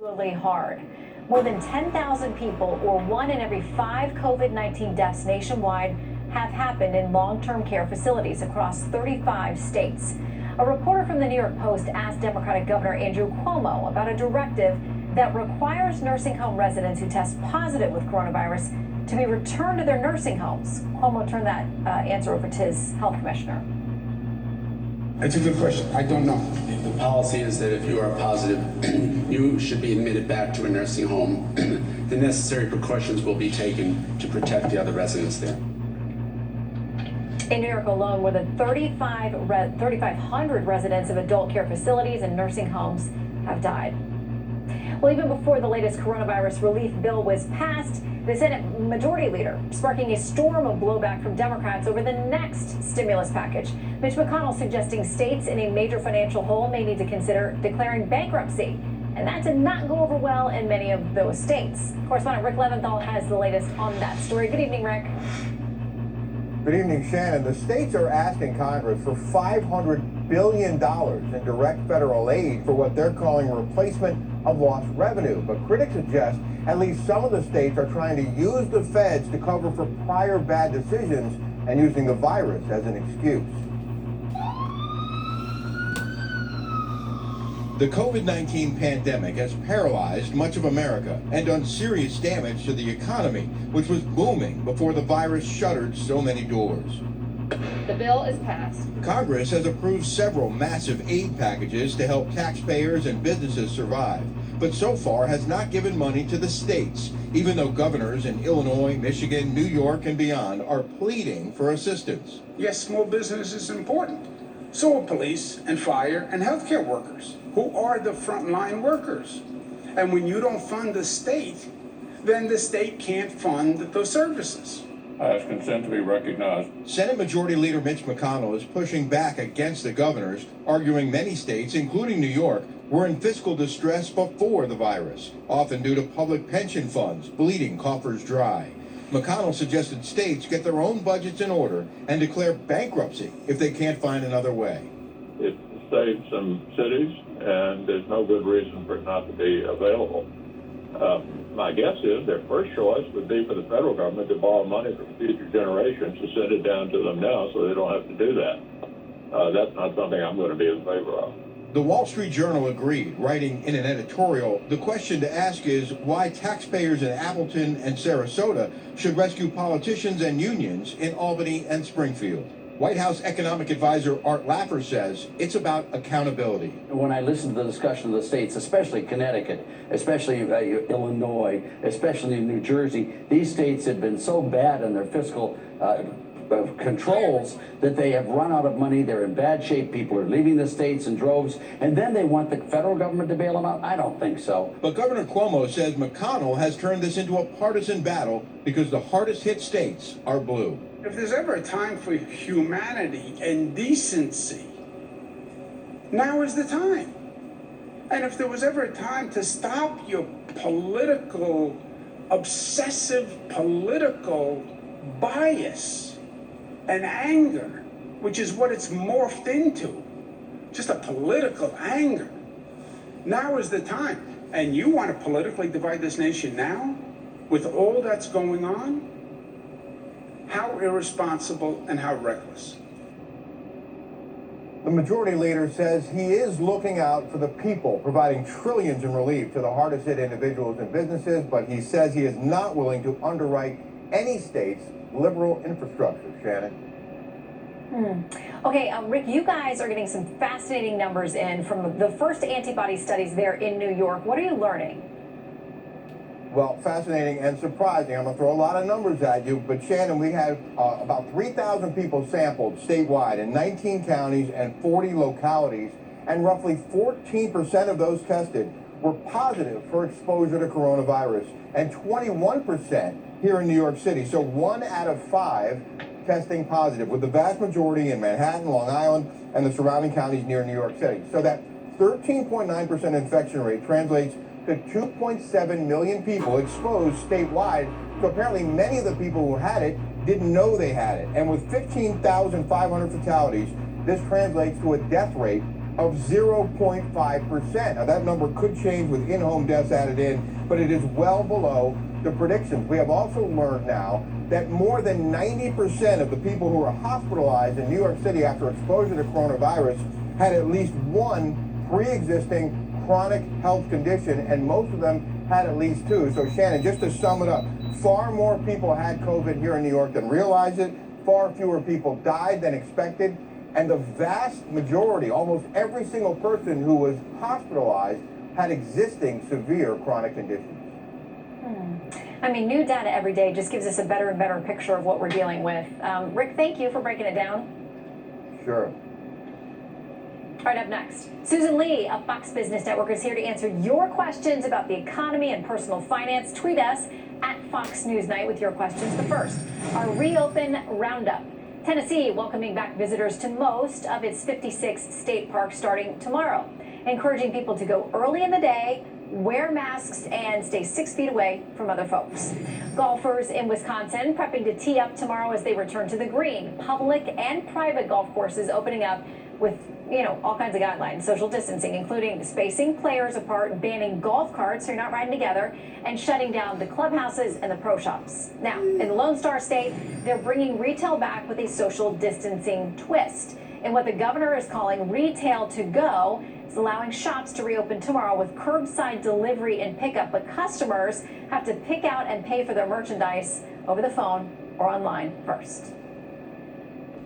Particularly hard. More than 10,000 people, or 1 in every 5 COVID-19 deaths nationwide, have happened in long-term care facilities across 35 states. A reporter from the New York Post asked Democratic Governor Andrew Cuomo about a directive that requires nursing home residents who test positive with coronavirus to be returned to their nursing homes. Cuomo turned that answer over to his health commissioner. That's a good question. I don't know. The policy is that if you are positive, you should be admitted back to a nursing home. The necessary precautions will be taken to protect the other residents there. In New York alone, more than 3,500 residents of adult care facilities and nursing homes have died. Well, even before the latest coronavirus relief bill was passed, the Senate Majority Leader sparking a storm of blowback from Democrats over the next stimulus package. Mitch McConnell suggesting states in a major financial hole may need to consider declaring bankruptcy. And that did not go over well in many of those states. Correspondent Rick Leventhal has the latest on that story. Good evening, Rick. Good evening, Shannon. The states are asking Congress for $500 billion in direct federal aid for what they're calling replacement of lost revenue. But critics suggest at least some of the states are trying to use the feds to cover for prior bad decisions and using the virus as an excuse. The COVID-19 pandemic has paralyzed much of America and done serious damage to the economy, which was booming before the virus shuttered so many doors. The bill is passed. Congress has approved several massive aid packages to help taxpayers and businesses survive, but so far has not given money to the states, even though governors in Illinois, Michigan, New York, and beyond are pleading for assistance. Yes, small business is important. So are police and fire and healthcare workers, who are the frontline workers. And when you don't fund the state, then the state can't fund those services. I ask consent to be recognized. Senate Majority Leader Mitch McConnell is pushing back against the governors, arguing many states, including New York, were in fiscal distress before the virus, often due to public pension funds bleeding coffers dry. McConnell suggested states get their own budgets in order and declare bankruptcy if they can't find another way. It saved some cities, and there's no good reason for it not to be available. My guess is their first choice would be for the federal government to borrow money from future generations to send it down to them now so they don't have to do that. That's not something I'm going to be in favor of. The Wall Street Journal agreed, writing in an editorial, the question to ask is why taxpayers in Appleton and Sarasota should rescue politicians and unions in Albany and Springfield. White House economic advisor Art Laffer says it's about accountability. When I listen to the discussion of the states, especially Connecticut, especially Illinois, especially New Jersey, these states have been so bad in their fiscal controls that they have run out of money. They're in bad shape. People are leaving the states in droves, and then they want the federal government to bail them out? I don't think so. But Governor Cuomo says McConnell has turned this into a partisan battle because the hardest hit states are blue. If there's ever a time for humanity and decency, now is the time. And if there was ever a time to stop your obsessive political bias and anger, which is what it's morphed into, just a political anger, now is the time. And you want to politically divide this nation now with all that's going on? How irresponsible and how reckless. The majority leader says he is looking out for the people, providing trillions in relief to the hardest hit individuals and businesses, but he says he is not willing to underwrite any state's liberal infrastructure. Shannon? Okay, Rick, you guys are getting some fascinating numbers in from the first antibody studies there in New York. What are you learning? Well, fascinating and surprising. I'm going to throw a lot of numbers at you, but Shannon, we had about 3,000 people sampled statewide in 19 counties and 40 localities, and roughly 14% of those tested were positive for exposure to coronavirus, and 21% here in New York City. So 1 out of 5 testing positive, with the vast majority in Manhattan, Long Island, and the surrounding counties near New York City. So that 13.9% infection rate translates to 2.7 million people exposed statewide. So apparently many of the people who had it didn't know they had it. And with 15,500 fatalities, this translates to a death rate of 0.5%. Now that number could change with in-home deaths added in, but it is well below the predictions. We have also learned now that more than 90% of the people who were hospitalized in New York City after exposure to coronavirus had at least one pre-existing chronic health condition, and most of them had at least two. So Shannon, just to sum it up, far more people had COVID here in New York than realized it, far fewer people died than expected, and the vast majority, almost every single person who was hospitalized, had existing severe chronic conditions. I mean, new data every day just gives us a better and better picture of what we're dealing with. Rick, thank you for breaking it down. Sure. All right, up next, Susan Lee of Fox Business Network is here to answer your questions about the economy and personal finance. Tweet us at Fox News Night with your questions. But first, our Reopen Roundup. Tennessee welcoming back visitors to most of its 56 state parks starting tomorrow, encouraging people to go early in the day, wear masks, and stay 6 feet away from other folks. Golfers in Wisconsin prepping to tee up tomorrow as they return to the green. Public and private golf courses opening up with, all kinds of guidelines, social distancing, including spacing players apart, banning golf carts so you're not riding together, and shutting down the clubhouses and the pro shops. Now, in the Lone Star State, they're bringing retail back with a social distancing twist. And what the governor is calling retail to go is allowing shops to reopen tomorrow with curbside delivery and pickup, but customers have to pick out and pay for their merchandise over the phone or online first.